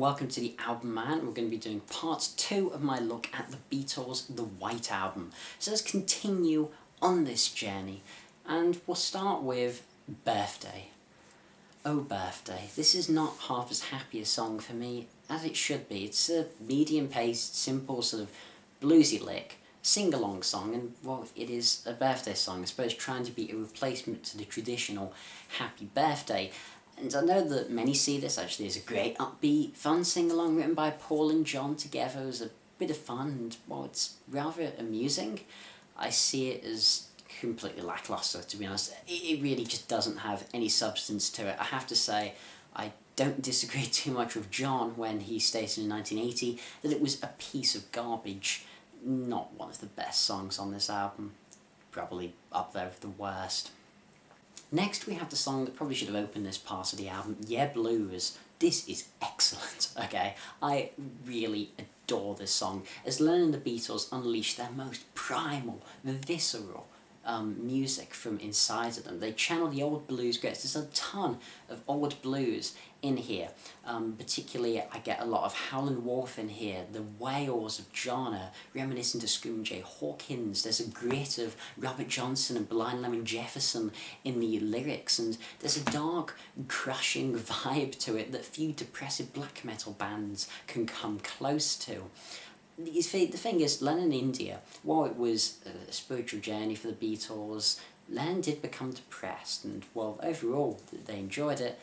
welcome to the Album Man. We're going to be doing part 2 of my look at the Beatles' The White Album. So let's continue on this journey, and we'll start with Birthday. Oh Birthday, this is not half as happy a song for me as it should be. It's a medium-paced, simple sort of bluesy lick, sing-along song, and well, it is a birthday song, I suppose, trying to be a replacement to the traditional Happy Birthday. And I know that many see this actually as a great upbeat, fun sing-along written by Paul and John together as a bit of fun, and well, it's rather amusing. I see it as completely lackluster, to be honest. It really just doesn't have any substance to it. I have to say, I don't disagree too much with John when he stated in 1980 that it was a piece of garbage, not one of the best songs on this album, probably up there with the worst. Next we have the song that probably should have opened this part of the album, Yer Blues. This is excellent, okay? I really adore this song, as Lennon and the Beatles unleash their most primal, visceral music from inside of them. They channel the old blues greats. There's a ton of old blues in here. Particularly, I get a lot of Howlin' Wolf in here, the wails of Jonna, reminiscent of Screaming Jay Hawkins. There's a grit of Robert Johnson and Blind Lemon Jefferson in the lyrics, and there's a dark, crushing vibe to it that few depressive black metal bands can come close to. The thing is, Lennon in India, while it was a spiritual journey for the Beatles, Lennon did become depressed, and while overall they enjoyed it,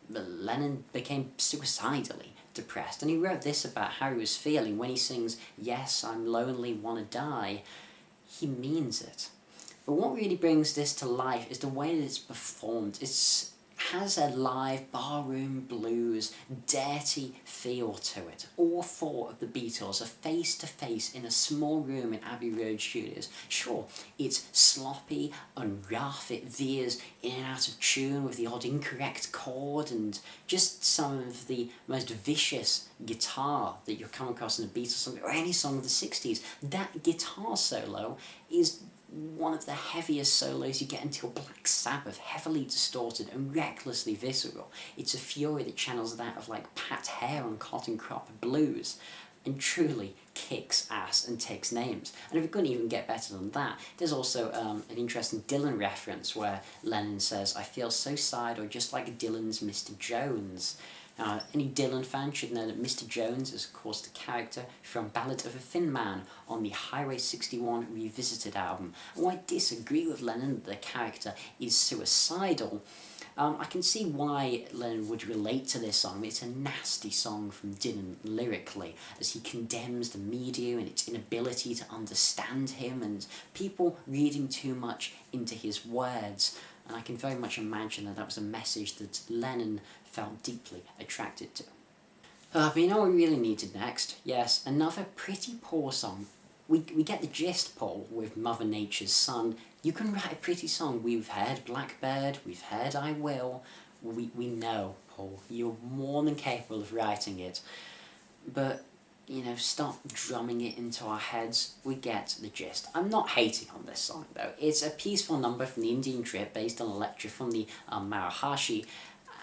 Lennon became suicidally depressed, and he wrote this about how he was feeling when he sings, "Yes, I'm lonely, wanna die." He means it. But what really brings this to life is the way that it's performed. It has a live barroom blues, dirty feel to it. All four of the Beatles are face to face in a small room in Abbey Road Studios. Sure, it's sloppy and rough, it veers in and out of tune with the odd incorrect chord, and just some of the most vicious guitar that you'll come across in a Beatles song, or any song of the 60s. That guitar solo is one of the heaviest solos you get until Black Sabbath, heavily distorted and recklessly visceral. It's a fury that channels that of like Pat Hare on Cotton Crop Blues, and truly kicks ass and takes names. And if it couldn't even get better than that, there's also an interesting Dylan reference where Lennon says, "I feel so sad," or just like Dylan's Mr. Jones. Now, any Dylan fan should know that Mr. Jones is, of course, the character from Ballad of a Thin Man on the Highway 61 Revisited album. And while I disagree with Lennon that the character is suicidal, I can see why Lennon would relate to this song. It's a nasty song from Dylan lyrically, as he condemns the media and its inability to understand him, and people reading too much into his words. And I can very much imagine that that was a message that Lennon felt deeply attracted to. But you know what we really needed next? Yes, another pretty poor song. We get the gist, Paul, with Mother Nature's Son. You can write a pretty song. We've heard Blackbird, we've heard I Will. We know, Paul, you're more than capable of writing it. But, you know, stop drumming it into our heads. We get the gist. I'm not hating on this song, though. It's a peaceful number from the Indian Trip based on a lecture from the Maharishi,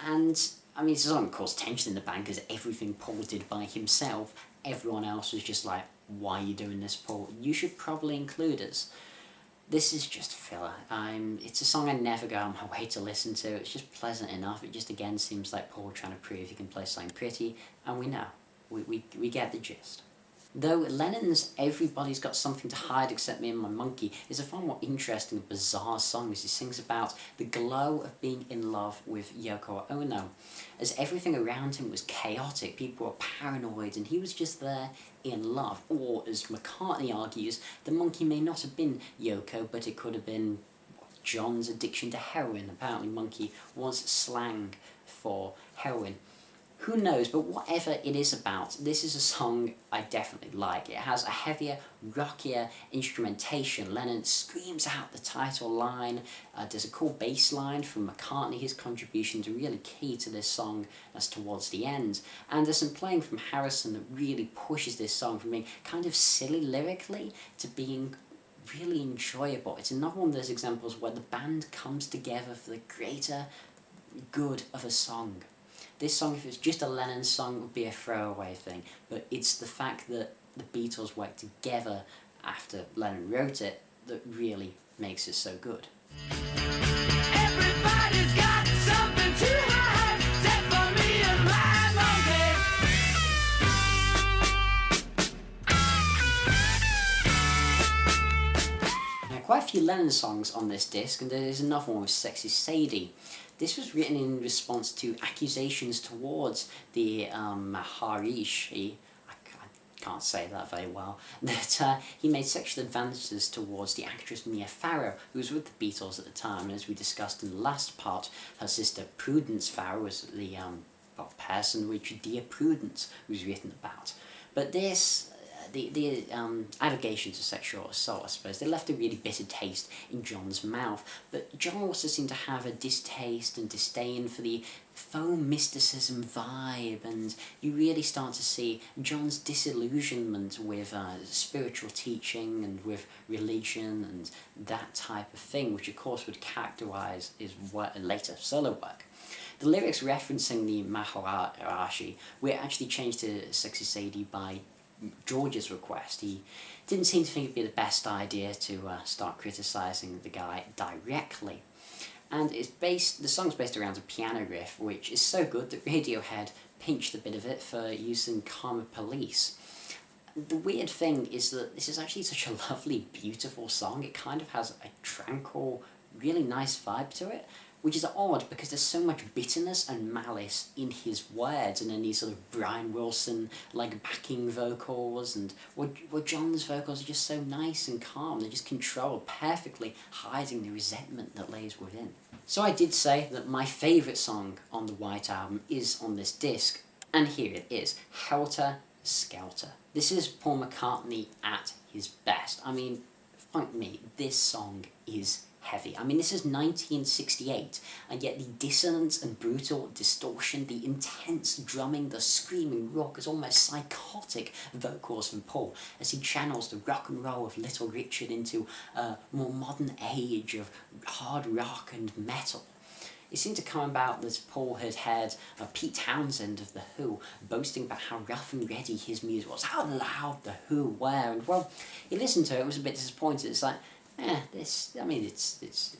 and I mean, it's a song that caused tension in the band because everything Paul did by himself, everyone else was just like, "Why are you doing this, Paul? You should probably include us." This is just filler. It's a song I never go on my way to listen to. It's just pleasant enough. It just again seems like Paul trying to prove he can play something pretty, and we know. We get the gist. Though Lennon's "Everybody's Got Something to Hide Except Me and My Monkey" is a far more interesting and bizarre song, as he sings about the glow of being in love with Yoko Ono. As everything around him was chaotic, people were paranoid, and he was just there in love. Or, as McCartney argues, the monkey may not have been Yoko, but it could have been John's addiction to heroin. Apparently monkey was slang for heroin. Who knows, but whatever it is about, this is a song I definitely like. It has a heavier, rockier instrumentation. Lennon screams out the title line. There's a cool bass line from McCartney. His contributions are really key to this song as towards the end. And there's some playing from Harrison that really pushes this song from being kind of silly lyrically to being really enjoyable. It's another one of those examples where the band comes together for the greater good of a song. This song, if it was just a Lennon song, would be a throwaway thing, but it's the fact that the Beatles worked together after Lennon wrote it that really makes it so good. Everybody's got something to hide, except for me and my monkey. Now, quite a few Lennon songs on this disc, and there's another one with Sexy Sadie. This was written in response to accusations towards the Maharishi, I can't say that very well, that he made sexual advances towards the actress Mia Farrow, who was with the Beatles at the time, and as we discussed in the last part, her sister Prudence Farrow was the person which Dear Prudence was written about. But this, the allegations of sexual assault, I suppose, they left a really bitter taste in John's mouth, but John also seemed to have a distaste and disdain for the faux mysticism vibe, and you really start to see John's disillusionment with spiritual teaching and with religion and that type of thing, which of course would characterise his later solo work. The lyrics referencing the Maharishi were actually changed to Sexy Sadie by George's request. He didn't seem to think it'd be the best idea to start criticising the guy directly. And the song's based around a piano riff, which is so good that Radiohead pinched a bit of it for use in Karma Police. The weird thing is that this is actually such a lovely, beautiful song. It kind of has a tranquil, really nice vibe to it, which is odd because there's so much bitterness and malice in his words, and then these sort of Brian Wilson like backing vocals, and where John's vocals are just so nice and calm. They're just controlled, perfectly hiding the resentment that lays within. So I did say that my favourite song on the White Album is on this disc, and here it is, Helter Skelter. This is Paul McCartney at his best. I mean, fuck me, this song is heavy. I mean, this is 1968, and yet the dissonance and brutal distortion, the intense drumming, the screaming rock is almost psychotic vocals from Paul as he channels the rock and roll of Little Richard into a more modern age of hard rock and metal. It seemed to come about that Paul had heard Pete Townsend of The Who boasting about how rough and ready his music was, how loud The Who were, and well, he listened to it and was a bit disappointed. It's like, it's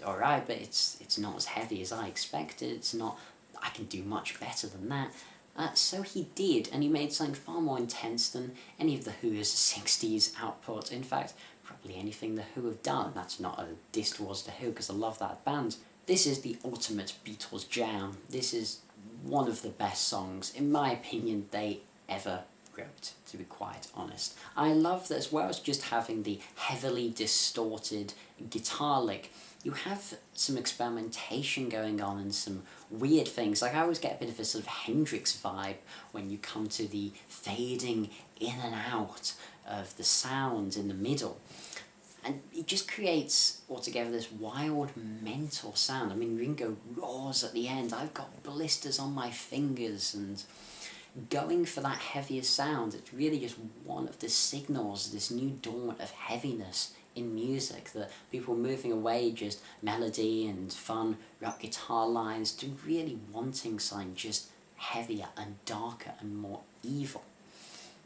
alright, but it's not as heavy as I expected. It's not, I can do much better than that. So he did, and he made something far more intense than any of The Who's 60s output. In fact, probably anything The Who have done. That's not a diss towards The Who, because I love that band. This is the ultimate Beatles jam. This is one of the best songs, in my opinion, they ever wrote, to be quite honest. I love that as well as just having the heavily distorted guitar lick, you have some experimentation going on and some weird things. Like, I always get a bit of a sort of Hendrix vibe when you come to the fading in and out of the sounds in the middle. And it just creates altogether this wild mental sound. I mean, Ringo roars at the end, I've got blisters on my fingers, and going for that heavier sound, it's really just one of the signals, this new dawn of heaviness in music, that people are moving away just melody and fun rock guitar lines to really wanting something just heavier and darker and more evil.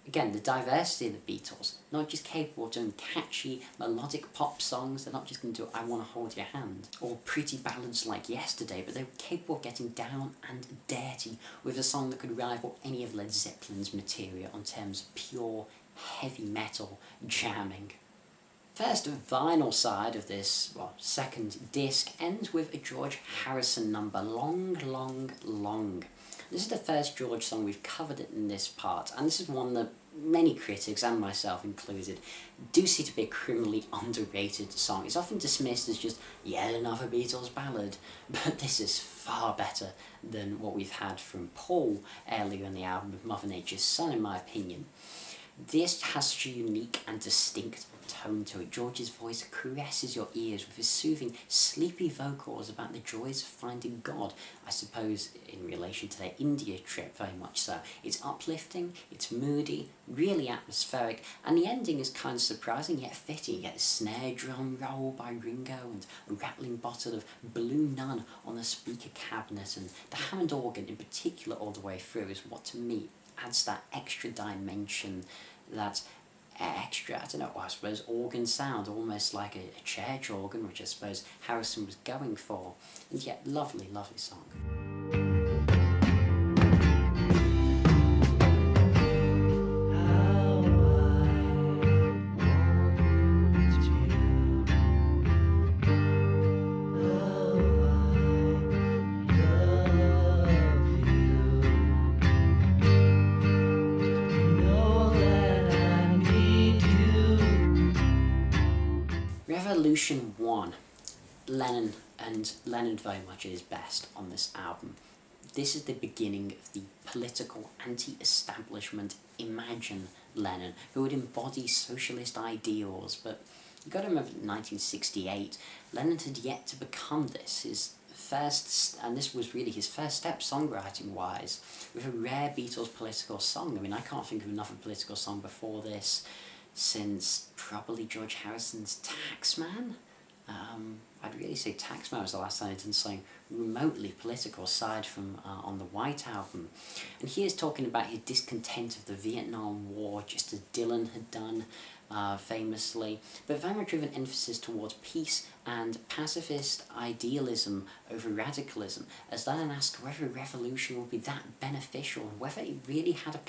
Again, the diversity of the Beatles, not just capable of doing catchy, melodic pop songs, they're not just going to do I Want to Hold Your Hand, or Pretty Balanced Like Yesterday, but they're capable of getting down and dirty with a song that could rival any of Led Zeppelin's material in terms of pure heavy metal jamming. First vinyl side of this, second disc, ends with a George Harrison number, Long, Long, Long. This is the first George song we've covered it in this part, and this is one that many critics, and myself included, do see to be a criminally underrated song. It's often dismissed as just yet another Beatles ballad, but this is far better than what we've had from Paul earlier in the album with Mother Nature's Son, in my opinion. This has such a unique and distinct home to it. George's voice caresses your ears with his soothing, sleepy vocals about the joys of finding God. I suppose in relation to their India trip, very much so. It's uplifting, it's moody, really atmospheric, and the ending is kind of surprising yet fitting. You get the snare drum roll by Ringo and a rattling bottle of Blue Nun on the speaker cabinet, and the Hammond organ in particular all the way through is what to me adds that extra dimension, that extra, I don't know, I suppose organ sound, almost like a church organ, which I suppose Harrison was going for. And yet, lovely, lovely song. Revolution 1. Lennon very much at his best on this album. This is the beginning of the political anti-establishment Imagine Lennon, who would embody socialist ideals, but you've got to remember in 1968, Lennon had yet to become this, his first, and this was really his first step songwriting-wise, with a rare Beatles political song. I mean, I can't think of another political song before this since probably George Harrison's Taxman. I'd really say Taxman was the last time I did something remotely political aside from on the White Album. And he is talking about his discontent of the Vietnam War, just as Dylan had done famously, but very much with an emphasis towards peace and pacifist idealism over radicalism, as Lennon asked whether a revolution would be that beneficial and whether he really had a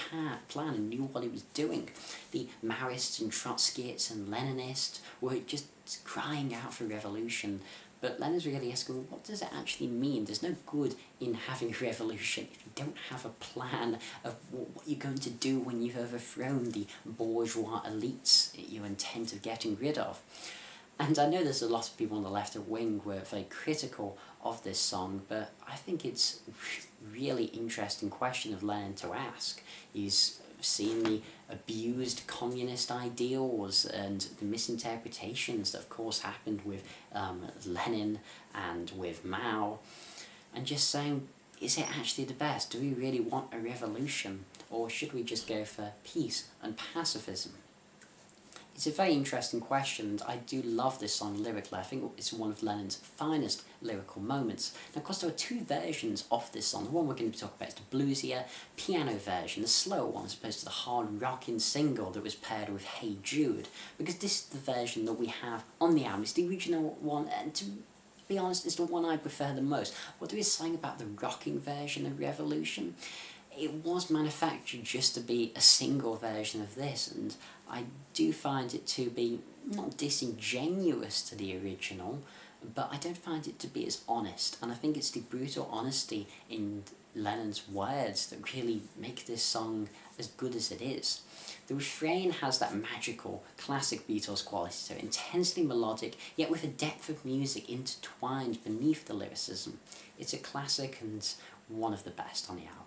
plan and knew what he was doing. The Maoists and Trotskyists and Leninists were just crying out for revolution, but Lennon's really asking, well, what does it actually mean? There's no good in having a revolution if you don't have a plan of what you're going to do when you've overthrown the bourgeois elites you intend of getting rid of. And I know there's a lot of people on the left wing who are very critical of this song, but I think it's a really interesting question of Lennon to ask. He's seen the abused communist ideals and the misinterpretations that of course happened with Lenin and with Mao, and just saying, is it actually the best? Do we really want a revolution, or should we just go for peace and pacifism? It's a very interesting question, and I do love this song lyrically. I think it's one of Lennon's finest lyrical moments. Now, of course, there are two versions of this song. The one we're going to be talking about is the bluesier piano version, the slower one, as opposed to the hard rocking single that was paired with Hey Jude, because this is the version that we have on the album. It's the original one, and to be honest, it's the one I prefer the most. What do we say about the rocking version of Revolution? It was manufactured just to be a single version of this, and I do find it to be not disingenuous to the original, but I don't find it to be as honest, and I think it's the brutal honesty in Lennon's words that really make this song as good as it is. The refrain has that magical, classic Beatles quality to it, intensely melodic, yet with a depth of music intertwined beneath the lyricism. It's a classic and one of the best on the album.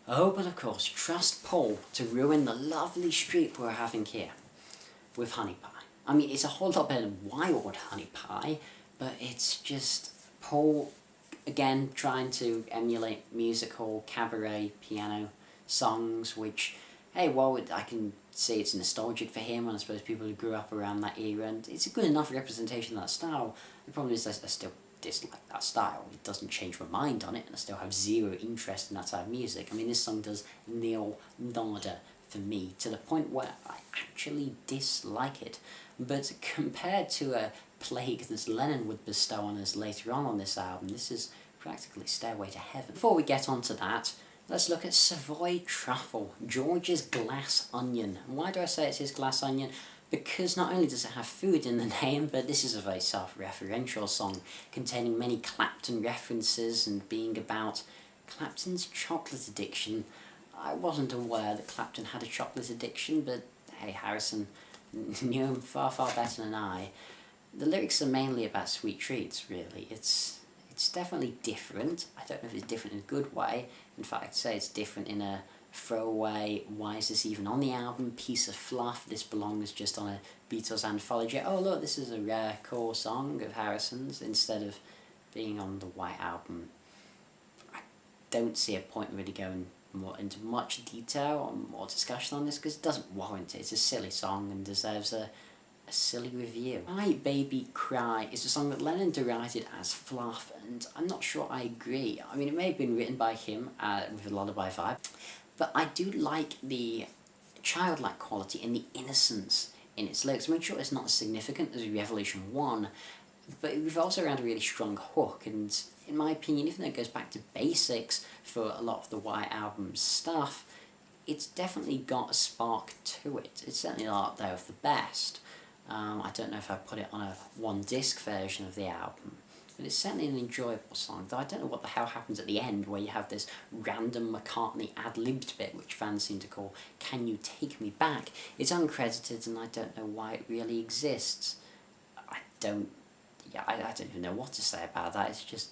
Oh, but of course, trust Paul to ruin the lovely streak we're having here with Honey Pie. I mean, it's a whole lot better than Wild Honey Pie, but it's just Paul, again, trying to emulate musical, cabaret, piano songs, which, hey, well, I can say it's nostalgic for him, and I suppose people who grew up around that era, and it's a good enough representation of that style. The problem is I still dislike that style. It doesn't change my mind on it, and I still have zero interest in that type of music. I mean, this song does nil nada for me, to the point where I actually dislike it. But compared to a plague that Lennon would bestow on us later on this album, this is practically Stairway to Heaven. Before we get on to that, let's look at Savoy Truffle, George's glass onion. And why do I say it's his glass onion? Because not only does it have food in the name, but this is a very self-referential song containing many Clapton references and being about Clapton's chocolate addiction. I wasn't aware that Clapton had a chocolate addiction, but hey, Harrison knew him far, far better than I. The lyrics are mainly about sweet treats, really. It's definitely different. I don't know if it's different in a good way. In fact, I'd say it's different in a throwaway, why is this even on the album, piece of fluff, this belongs just on a Beatles anthology. Oh look, this is a rare core song of Harrison's instead of being on the White Album. I don't see a point really going more into much detail or more discussion on this because it doesn't warrant it. It's a silly song and deserves a silly review. My Baby Cry is a song that Lennon derided as fluff, and I'm not sure I agree. I mean, it may have been written by him with a lullaby vibe, but I do like the childlike quality and the innocence in its lyrics. I mean, sure, it's not as significant as Revolution 1, but it revolves around a really strong hook, and in my opinion, even though it goes back to basics for a lot of the White Album stuff, it's definitely got a spark to it. It's certainly not up there with the best. I don't know if I'd put it on a one-disc version of the album, but it's certainly an enjoyable song, though I don't know what the hell happens at the end where you have this random McCartney ad-libbed bit, which fans seem to call Can You Take Me Back? It's uncredited and I don't know why it really exists. I don't even know what to say about that, it's just...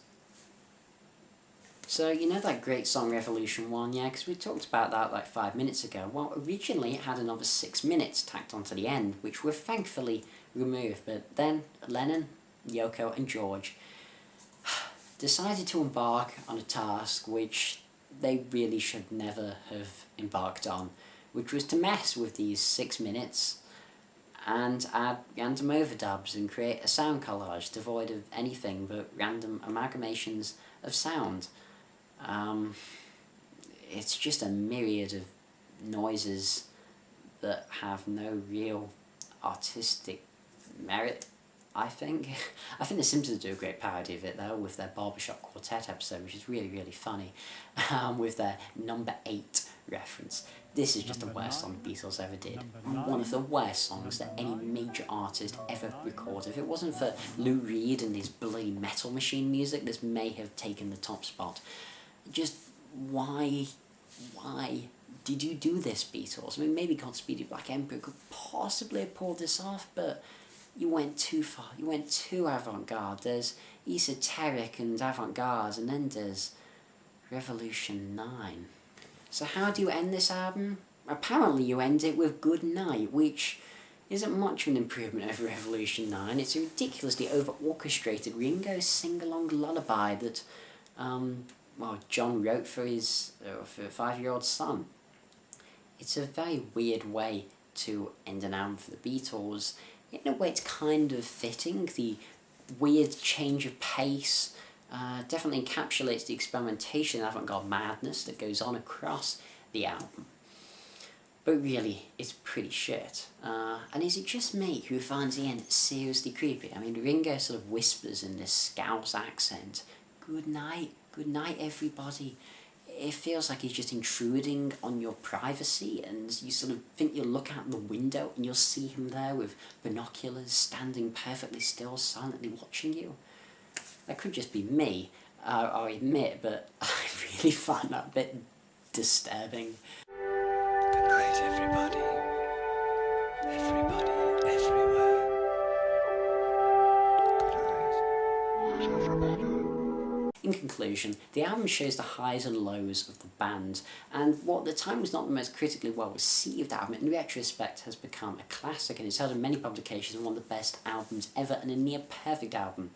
So, you know that great song Revolution 1, yeah? Because we talked about that like 5 minutes ago. Well, originally it had another 6 minutes tacked onto the end, which were thankfully removed. But then Lennon, Yoko and George decided to embark on a task which they really should never have embarked on, which was to mess with these 6 minutes and add random overdubs and create a sound collage devoid of anything but random amalgamations of sound. It's just a myriad of noises that have no real artistic merit, I think. I think The Simpsons do a great parody of it though, with their Barbershop Quartet episode, which is really, really funny, with their number 8 reference. This is just the worst song the Beatles ever did. One of the worst songs that any major artist ever recorded. If it wasn't for Lou Reed and his bloody Metal Machine music, this may have taken the top spot. Just why did you do this, Beatles? I mean, maybe Godspeed You Black Emperor could possibly have pulled this off, but you went too far. You went too avant-garde. There's esoteric and avant-garde, and then there's Revolution 9. So how do you end this album? Apparently you end it with Good Night, which isn't much of an improvement over Revolution 9. It's a ridiculously over-orchestrated Ringo sing-along lullaby that, John wrote for his 5-year-old son. It's a very weird way to end an album for the Beatles. In a way it's kind of fitting. The weird change of pace definitely encapsulates the experimentation and avant-garde madness that goes on across the album. But really, it's pretty shit. And is it just me who finds the end seriously creepy? I mean, Ringo sort of whispers in this Scouse accent, good night everybody. It feels like he's just intruding on your privacy, and you sort of think you'll look out the window and you'll see him there with binoculars, standing perfectly still, silently watching you. That could just be me, I'll admit, but I really find that a bit disturbing. Good night, everybody. Everybody, everywhere. Good night, everybody. In conclusion, the album shows the highs and lows of the band, and what at the time was not the most critically well received album, in retrospect has become a classic and it's held in many publications and one of the best albums ever and a near perfect album.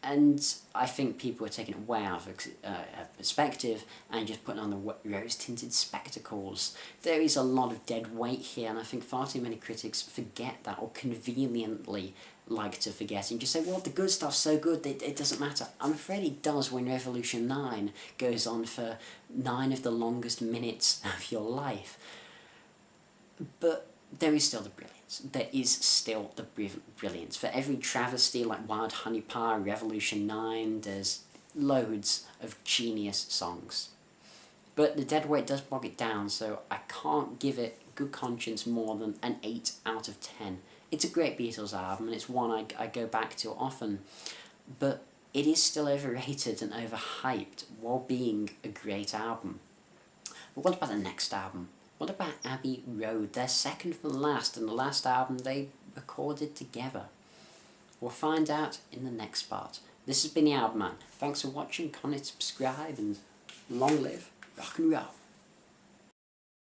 And I think people are taking it way out of perspective and just putting on the rose-tinted spectacles. There is a lot of dead weight here, and I think far too many critics forget that, or conveniently like to forget and just say, well, the good stuff's so good that it doesn't matter. I'm afraid it does when Revolution 9 goes on for 9 of the longest minutes of your life. But there is still the brilliance. There is still the brilliance. For every travesty like Wild Honey Pie, Revolution 9, there's loads of genius songs. But the dead weight does bog it down, so I can't give it good conscience more than an 8 out of 10. It's a great Beatles album, and it's one I go back to often, but it is still overrated and overhyped while being a great album. But what about the next album? What about Abbey Road, their second from last and the last album they recorded together? We'll find out in the next part. This has been TheAIbumMan. Thanks for watching, comment, subscribe, and long live rock and roll.